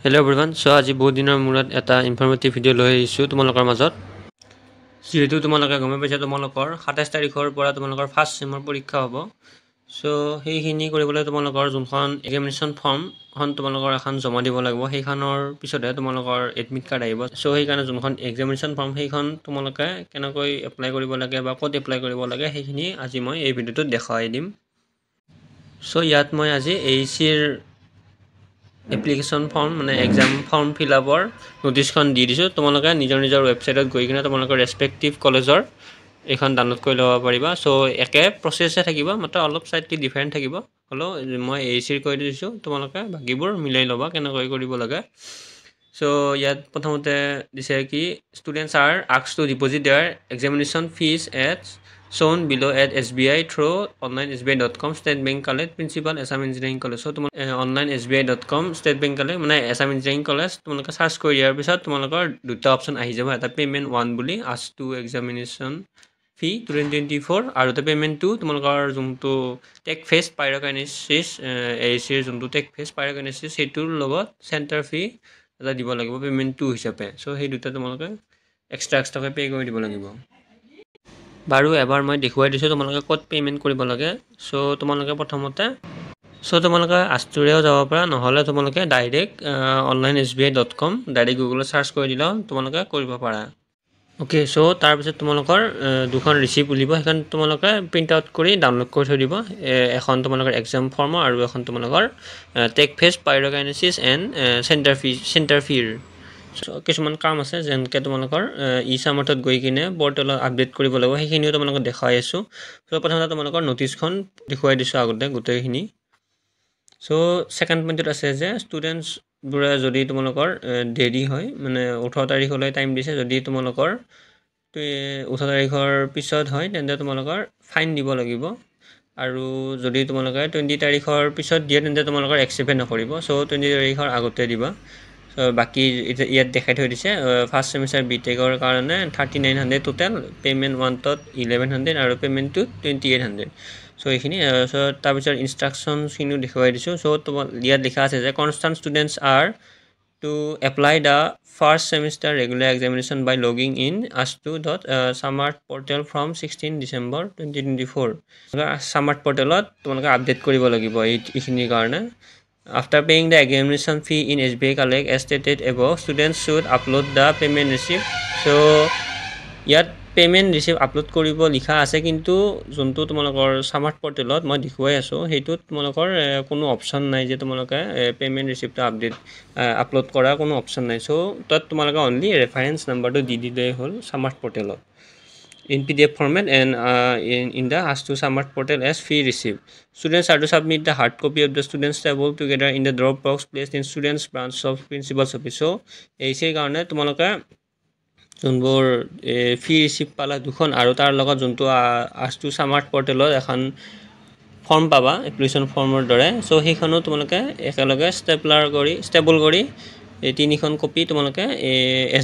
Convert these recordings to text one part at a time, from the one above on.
Hello everyone, so আজি বহুত দিনৰ মূৰত এটা ইনফৰমেটিভ ভিডিঅ' লৈ আহিছোঁ তোমালোকৰ মাজত। যিহেতু তোমালোকে গমে পাইছা তোমালোকৰ 27 তাৰিখৰ পৰা তোমালোকৰ ফাৰ্ষ্ট ছেমৰ পৰীক্ষা হ'ব। সো সেইখিনি কৰিবলৈ তোমালোকৰ যোনখন এক্সামিনেশ্যন ফৰ্মখন তোমালোকৰ এখন জমা দিব লাগিব, সেইখনৰ পিছতহে তোমালোকৰ এডমিট কাৰ্ড আহিব। সো সেইকাৰণে যোনখন এক্সামিনেশ্যন ফৰ্ম সেইখন তোমালোকে কেনেকৈ এপ্লাই কৰিব লাগে বা ক'ত এপ্লাই কৰিব লাগে সেইখিনি আজি মই এই ভিডিঅ'টোত দেখাই দিম। সো ইয়াত মই আজি AECৰ এপ্লিকেশ্যন ফৰ্ম মানে এক্সাম ফৰ্ম ফিল আপৰ নটিছখন দি দিছোঁ। তোমালোকে নিজৰ ৱেবছাইটত গৈ কিনে তোমালোকৰ ৰেছপেক্টিভ কলেজৰ এইখন ডাউনলোড কৰি ল'ব পাৰিবা। সো একে প্ৰচেছে থাকিব, মাত্ৰ অলপ চাইটলি ডিফাৰেণ্ট থাকিব। হ'লেও মই AECৰ কৈ দিছোঁ, তোমালোকে বাকীবোৰ মিলাই ল'বা কেনেকৈ কৰিব লাগে। সো ইয়াত প্ৰথমতে দিছে কি students are asked to deposit their examination fees at shown below at SBI through online.sbi.com State Bank College Principal Assam Engineering College. So তোমাক online.sbi.com State Bank College মানে Assam Engineering College তোমালোকে search কৰি দিয়াৰ পিছত তোমালোকৰ দুটা option আহি যাব। এটা পেমেণ্ট 1 বুলি ask to examination fee 2024 আৰু এটা পেমেণ্ট 2 তোমালোকৰ যোনটো টেক ফেজ পাইৰকাইনেছিছ AECৰ যোনটো টেক ফেজ পাইৰকাইনেছিছ সেইটোৰ লগত চেণ্টাৰ ফি এটা দিব লাগিব পেমেণ্ট 2 হিচাপে। সো সেই দুটা তোমালোকে এক্সট্ৰাকৈ পে' কৰি দিব লাগিব। বাৰু এবাৰ মই দেখুৱাই দিছোঁ তোমালোকে ক'ত পে'মেণ্ট কৰিব লাগে। সো তোমালোকে প্ৰথমতে তোমালোকে আষ্টুৰেও যাব পাৰা, নহ'লে তোমালোকে ডাইৰেক্ট online.sbi.com ডাইৰেক্ট গুগলত চাৰ্চ কৰি দিলেও তোমালোকে কৰিব পাৰা। অ'কে, সো তাৰপিছত তোমালোকৰ দুখন ৰিচিপ্ট উলিব, সেইখন তোমালোকে প্ৰিণ্ট আউট কৰি ডাউনলোড কৰি থৈ দিব। এখন তোমালোকৰ এক্সাম ফৰ্মৰ আৰু এখন তোমালোকৰ টেক ফেজ পাইৰকাইনেছিছ এণ্ড চেণ্টাৰ ফিৰ কিছুমান কাম আছে, যেনেকৈ তোমালোকৰ ই-সামৰ্থত গৈ কিনে পৰ্টেলত আপডেট কৰিব লাগিব, সেইখিনিও তোমালোকক দেখাই আছোঁ। সো প্ৰথমতে তোমালোকৰ নটিছখন দেখুৱাই দিছোঁ আগতে গোটেইখিনি। সো ছেকেণ্ড পইণ্টত আছে যে ষ্টুডেণ্টছবোৰে যদি তোমালোকৰ দেৰি হয় মানে 18 তাৰিখলৈ টাইম দিছে, যদি তোমালোকৰ 18 তাৰিখৰ পিছত হয় তেন্তে তোমালোকৰ ফাইন দিব লাগিব। আৰু যদি তোমালোকে 20 তাৰিখৰ পিছত দিয়ে তেন্তে তোমালোকৰ একচেপ্ট নকৰিব। সো 20 তাৰিখৰ আগতে দিবা। বাকী ইয়াত দেখাই থৈ দিছে ফাৰ্ষ্ট ছেমিষ্টাৰ বিটেকৰ কাৰণে 3900 টোটেল, পে'মেণ্ট 1ত 1100 আৰু পে'মেণ্ট 2ত 2800। সো এইখিনি তাৰপিছত ইনষ্ট্ৰাকশ্যনখিনিও দেখুৱাই দিছোঁ। সো ইয়াত লিখা আছে যে constant students are to apply the first semester regular examination by logging in astu.samart portal from 16 December 2024। Samarth পৰ্টেলত তোমালোকে আপডেট কৰিব লাগিব এইখিনিৰ কাৰণে। After paying the examination fee in SBI College as stated above, students should upload the payment receipt. So ইয়াত payment receipt upload কৰিব লিখা আছে, কিন্তু যোনটো তোমালোকৰ সামাৰ্ট পৰ্টেলত মই দেখুৱাই আছোঁ সেইটোত তোমালোকৰ কোনো অপশ্যন নাই যে তোমালোকে পে'মেণ্ট ৰিচিপ্টটো আপলোড কৰাৰ কোনো অপশ্যন নাই। চ' তাত তোমালোকে অনলি ৰেফাৰেঞ্চ নাম্বাৰটো দি দিলেই হ'ল সামাৰ্ট পৰ্টেলত in PDF format and in the ask to Samart portal as fee receipt. Students are to submit the hard copy of the students table together in the drop box placed in students branch of principal's office. So AECৰ কাৰণে তোমালোকে যোনবোৰ ফি receipt পালা দুখন আৰু তাৰ লগত যোনটো ask to Samart portalত এখন ফৰ্ম পাবা এপ্লিকেশ্যন ফৰ্মৰ দৰে। সো সেইখনো তোমালোকে একেলগে ষ্টেবল কৰি এই তিনিখন কপি তোমালোকে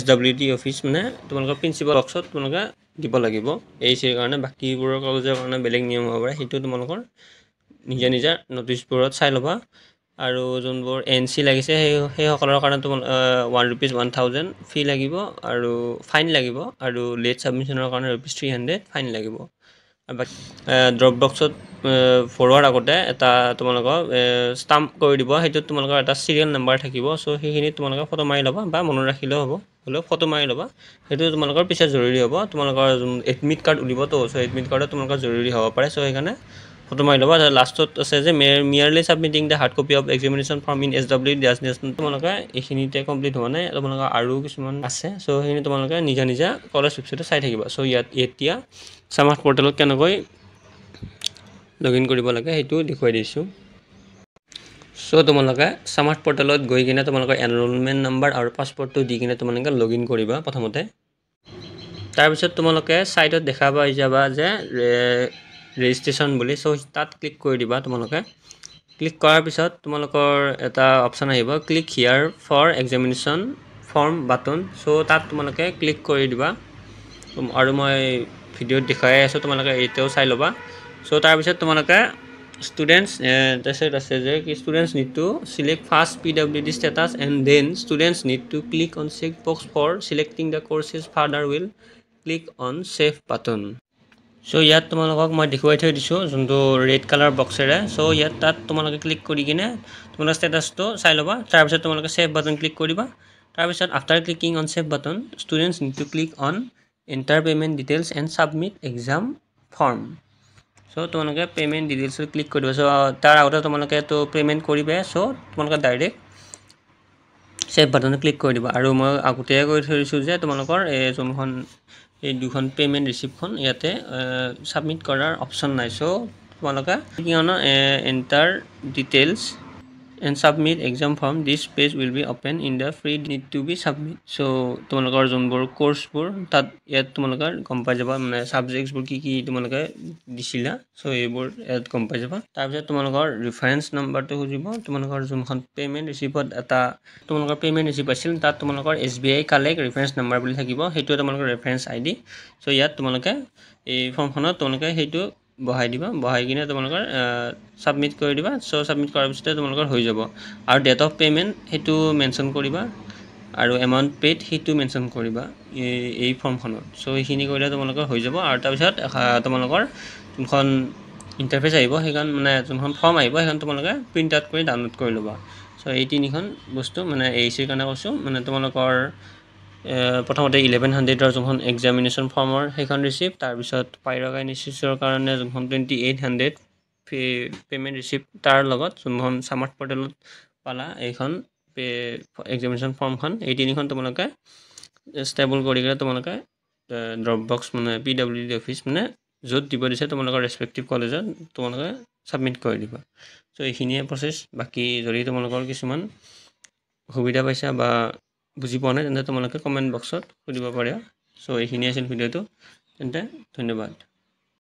SWD অফিচ মানে তোমালোকৰ প্ৰিন্সিপাল বক্সত তোমালোকে দিব লাগিব। AECৰ কাৰণে বাকীবোৰৰ কলেজৰ কাৰণে বেলেগ নিয়ম হ'ব পাৰে, সেইটো তোমালোকৰ নিজা নটিছবোৰত চাই ল'বা। আৰু যোনবোৰ NC লাগিছে সেইসকলৰ কাৰণে তোমাৰ 1 rupees 1000 ফি লাগিব আৰু ফাইন লাগিব, আৰু লেট ছাবমিশ্যনৰ কাৰণে ₹300 ফাইন লাগিব। ড্ৰপ বক্সত ভৰোৱাৰ আগতে এটা তোমালোকক ষ্টাম্প কৰি দিব, সেইটোত তোমালোকৰ এটা চিৰিয়েল নাম্বাৰ থাকিব। চ' সেইখিনি তোমালোকে ফটো মাৰি ল'বা বা মনত ৰাখিলেও হ'ব, হ'লেও ফটো মাৰি ল'বা, সেইটো তোমালোকৰ পিছত জৰুৰী হ'ব। তোমালোকৰ যোন এডমিট কাৰ্ড উলিবতো, চ' এডমিট কাৰ্ডত তোমালোকৰ জৰুৰী হ'ব পাৰে। চ' সেইকাৰণে ফটো মাৰি ল'বা। লাষ্টত আছে যে মিয়াৰলি submitting the hard copy of examination form in SWD তোমালোকে এইখিনিতে কমপ্লিট হোৱা নাই, তোমালোকৰ আৰু কিছুমান আছে। চ' সেইখিনি তোমালোকে নিজা কলেজ ৱেবছাইটত চাই থাকিবা। চ' এতিয়া সামাৰ্ট পৰ্টেলত কেনেকৈ লগ ইন কৰিব লাগে সেইটো দেখুৱাই দিছোঁ। চ' তোমালোকে সামাৰ্ট পৰ্টেলত গৈ কিনে তোমালোকৰ এনৰলমেণ্ট নাম্বাৰ আৰু পাছপৰ্টটো দি কিনে তোমালোকে লগ ইন কৰিবা প্ৰথমতে। তাৰপিছত তোমালোকে ছাইটত দেখা পাই যাবা যে ৰেজিষ্ট্ৰেশ্যন বুলি। চ' তাত ক্লিক কৰি দিবা। তোমালোকে ক্লিক কৰাৰ পিছত তোমালোকৰ এটা অপশ্যন আহিব click here for examination form button. চ' তাত তোমালোকে ক্লিক কৰি দিবা, আৰু মই ভিডিঅ'ত দেখুৱাই আছোঁ, তোমালোকে এইটোও চাই ল'বা। চ' তাৰপিছত তোমালোকে students তাৰপিছত আছে যে কি students need to select first PWD status and then students need to click on check box for selecting the courses further will click on save button so ইয়াত তোমালোকক মই দেখুৱাই থৈ দিছো যোনটো ৰেড কালাৰ বক্সেৰে so ইয়াত তাত তোমালোকে ক্লিক কৰি কিনে তোমালোকৰ ষ্টেটাসটো চাই লবা তাৰ পিছত তোমালোকে save button ক্লিক কৰিবা তাৰ পিছত after clicking on save button students need to click on enter payment details and submit exam form so তোমালোকে পেমেন্ট ডিটেইলছ ক্লিক কৰিবা so তাৰ আগতে তোমালোকে তো পেমেন্ট কৰিবে so তোমালোকে ডাইৰেক্ট সেভ বাটন ক্লিক কৰি দিবা আৰু মই আগতেই কৈ থৈছো যে তোমালোকৰ এই যোনখন এই দুখন পেমেন্ট ৰিসিপ্টখন ইয়াতে সাবমিট কৰাৰ অপচন নাই so তোমালোকে কিয়নো enter details and submit exam form this page will be open in the free need to be submit so তোমালোকৰ যোনবোৰ কোৰ্সবোৰ তাত ইয়াত তোমালোকৰ গম পাই যাবা মানে সাবজেক্টছবোৰ কি তোমালোকে দিছিলা so এইবোৰ ইয়াত গম পাই যাবা তাৰ পিছত তোমালোকৰ ৰেফাৰেন্স নাম্বাৰটো খুজিব তোমালোকৰ যোনখন পেমেন্ট ৰিসিপ্টত এটা তোমালোকৰ পেমেন্ট ৰিসিপ্ট আছিল তাত তোমালোকৰ SBI কালেক্ট ৰেফাৰেন্স নাম্বাৰ বুলি থাকিব হেতু তোমালোকৰ ৰেফাৰেন্স আইডি so ইয়াত তোমালোকে এই ফৰ্মখনত তোমালোকে হেতু বহাই দিবা বহাই কিনে তোমালোকৰ সাবমিট কৰি দিবা সো সাবমিট কৰাৰ পিছত তোমালোকৰ হৈ যাব আৰু ডেট অফ পেমেন্ট হেতু মেনশন কৰিবা আৰু এমাউন্ট পেড হেতু মেনশন কৰিবা এই ফৰ্মখনত সো এইখিনি কৰিলে তোমালোকৰ হৈ যাব আৰু তাৰ পিছত তোমালোকৰ যোনখন ইন্টাৰফেস আহিব হেখন মানে যোনখন ফৰ্ম আহিব হেখন তোমালোকে প্ৰিন্ট আউট কৰি ডাউনলোড কৰি লবা সো এই তিনিখন বস্তু মানে এইচিৰ কাৰণে কৈছো মানে তোমালোকৰ প্ৰথমতে 1100 ৰ যোনখন এক্সামিনেশন ফৰ্মৰ হেখন ৰিসিপ্ট তাৰ পিছত পাইৰগাইনেচিছৰ কাৰণে যোনখন 2800 পেমেন্ট ৰিসিপ্ট তাৰ লগত যোনখন সামাৰ্ট পৰ্টেলত পালা এইখন এক্সামিনেশন ফৰ্মখন এই তিনিখন তোমালোকে ষ্টেবল কৰি গলে তোমালোকে ড্ৰপ বক্স মানে PWD অফিস মানে য'ত দিব দিছে তোমালোকৰ ৰেসপেক্টিভ কলেজত তোমালোকে সাবমিট কৰি দিবা সো এইখিনিয়ে প্ৰসেস বাকি যদি তোমালোকৰ কিছুমান সুবিধা পাইছা বা বুজি পোৱা নাই তেন্তে তোমালোকে কমেন্ট বক্সত সুধিব পাৰা সো এইখিনি আছিল ভিডিওটো তেন্তে ধন্যবাদ